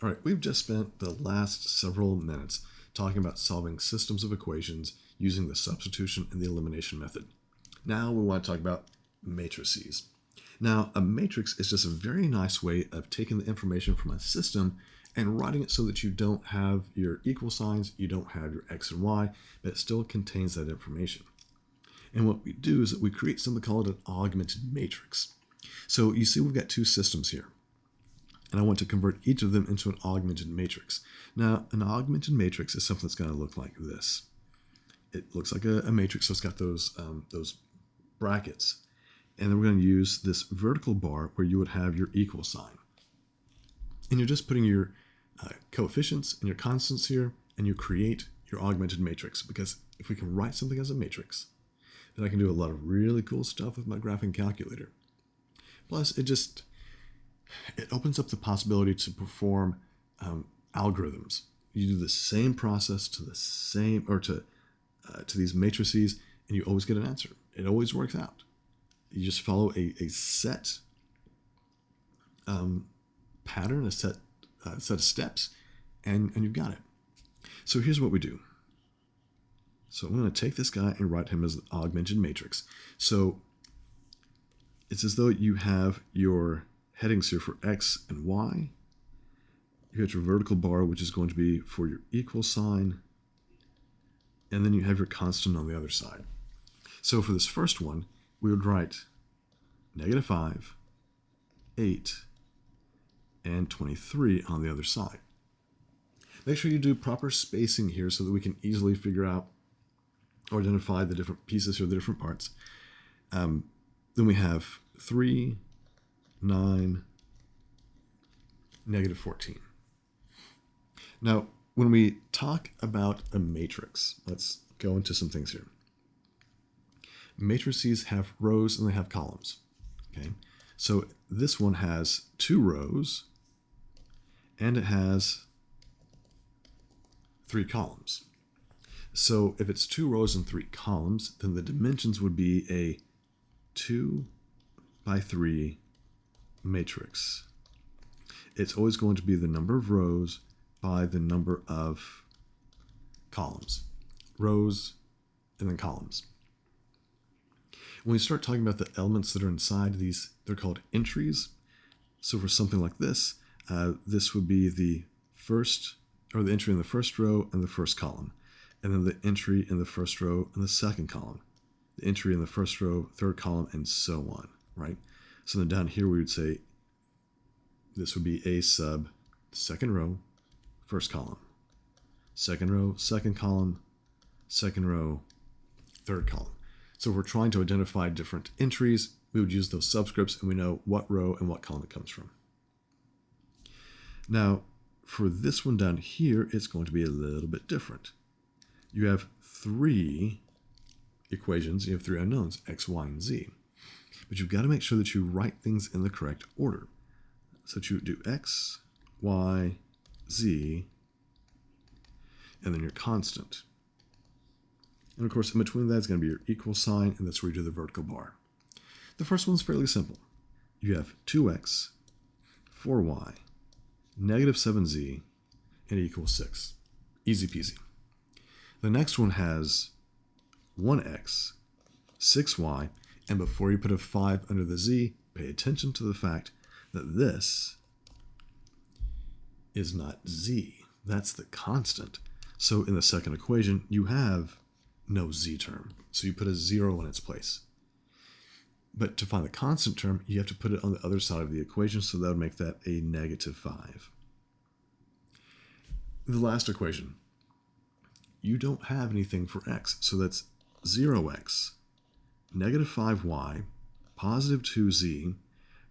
All right, we've just spent the last several minutes talking about solving systems of equations using the substitution and the elimination method. Now we want to talk about matrices. Now, a matrix is just a very nice way of taking the information from a system and writing it so that you don't have your equal signs, you don't have your x and y, but it still contains that information. And what we do is that we create something called an augmented matrix. So you see we've got two systems here, and I want to convert each of them into an augmented matrix. Now, an augmented matrix is something that's going to look like this. It looks like a matrix, so it's got those brackets. And then we're going to use this vertical bar where you would have your equal sign. And you're just putting your coefficients and your constants here, and you create your augmented matrix. Because if we can write something as a matrix, then I can do a lot of really cool stuff with my graphing calculator. Plus, it opens up the possibility to perform algorithms. You do the same process to these matrices, and you always get an answer. It always works out. You just follow a set pattern, a set of steps, and you've got it. So here's what we do. So I'm going to take this guy and write him as an augmented matrix. So it's as though you have your headings here for x and y. You got your vertical bar, which is going to be for your equal sign. And then you have your constant on the other side. So for this first one, we would write -5, 8, and 23 on the other side. Make sure you do proper spacing here so that we can easily figure out or identify the different pieces or the different parts. Then we have 3, 9, -14. Now, when we talk about a matrix, let's go into some things here. Matrices have rows and they have columns. Okay, so this one has 2 rows and it has 3 columns. So if it's 2 rows and 3 columns, then the dimensions would be a 2 by 3 matrix. It's always going to be the number of rows by the number of columns. Rows and then columns. When we start talking about the elements that are inside these, they're called entries. So for something like this, this would be the entry in the first row and the first column. And then the entry in the first row and the second column. The entry in the first row, third column, and so on, right? So then down here we would say this would be a sub second row, first column. Second row, second column, second row, third column. So if we're trying to identify different entries, we would use those subscripts and we know what row and what column it comes from. Now, for this one down here, it's going to be a little bit different. You have 3 equations, you have 3 unknowns, x, y, and z. But you've got to make sure that you write things in the correct order. So that you do x, y, z, and then your constant. And of course, in between that is going to be your equal sign, and that's where you do the vertical bar. The first one's fairly simple. You have 2x, 4y, -7z, and equals 6. Easy peasy. The next one has 1x, 6y, and before you put a 5 under the z, pay attention to the fact that this is not z. That's the constant. So in the second equation, you have no z term. So you put a 0 in its place. But to find the constant term, you have to put it on the other side of the equation, so that would make that a -5. The last equation, you don't have anything for x, so that's 0x, -5y, +2z,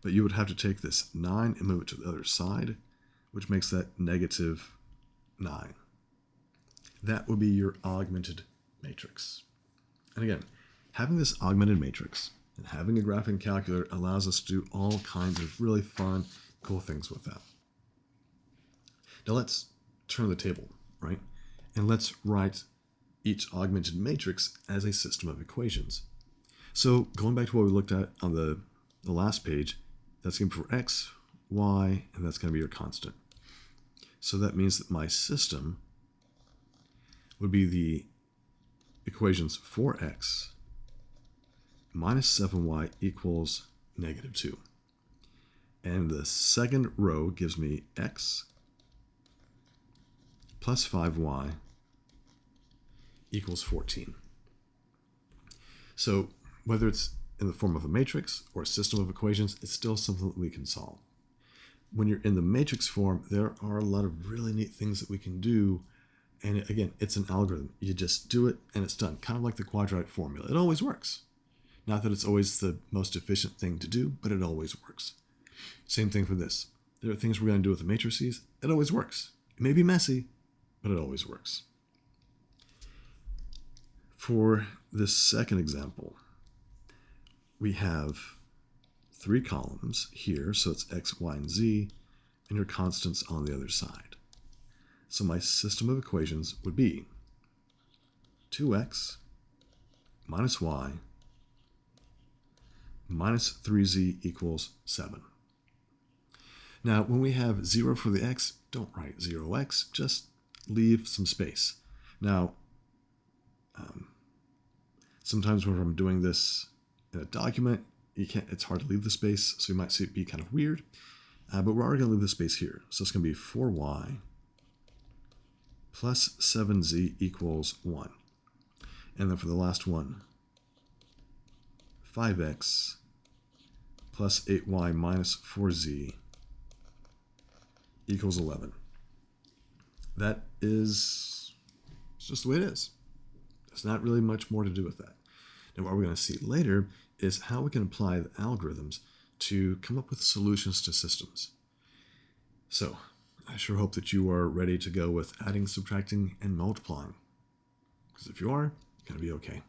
but you would have to take this 9 and move it to the other side, which makes that -9. That would be your augmented matrix. And again, having this augmented matrix and having a graphing calculator allows us to do all kinds of really fun, cool things with that. Now let's turn the table, right? And let's write each augmented matrix as a system of equations. So going back to what we looked at on the last page, that's going to be for x, y, and that's going to be your constant. So that means that my system would be the equations 4x minus 7y equals negative 2. And the second row gives me x plus 5y equals 14. So whether it's in the form of a matrix or a system of equations, it's still something that we can solve. When you're in the matrix form, there are a lot of really neat things that we can do. And again, it's an algorithm. You just do it and it's done. Kind of like the quadratic formula. It always works. Not that it's always the most efficient thing to do, but it always works. Same thing for this. There are things we're going to do with the matrices. It always works. It may be messy, but it always works. For this second example, we have 3 columns here, so it's x, y, and z, and your constants on the other side. So my system of equations would be 2x minus y minus 3z equals 7. Now, when we have 0 for the x, don't write 0x, just leave some space. Now, sometimes when I'm doing this in a document, it's hard to leave the space, so you might see it be kind of weird. But we're already going to leave the space here. So it's going to be 4y plus 7z equals 1. And then for the last one, 5x plus 8y minus 4z equals 11. That is just the way it is. There's not really much more to do with that. Now what we're going to see later is how we can apply the algorithms to come up with solutions to systems. So I sure hope that you are ready to go with adding, subtracting, and multiplying. Because if you are, you're going to be okay.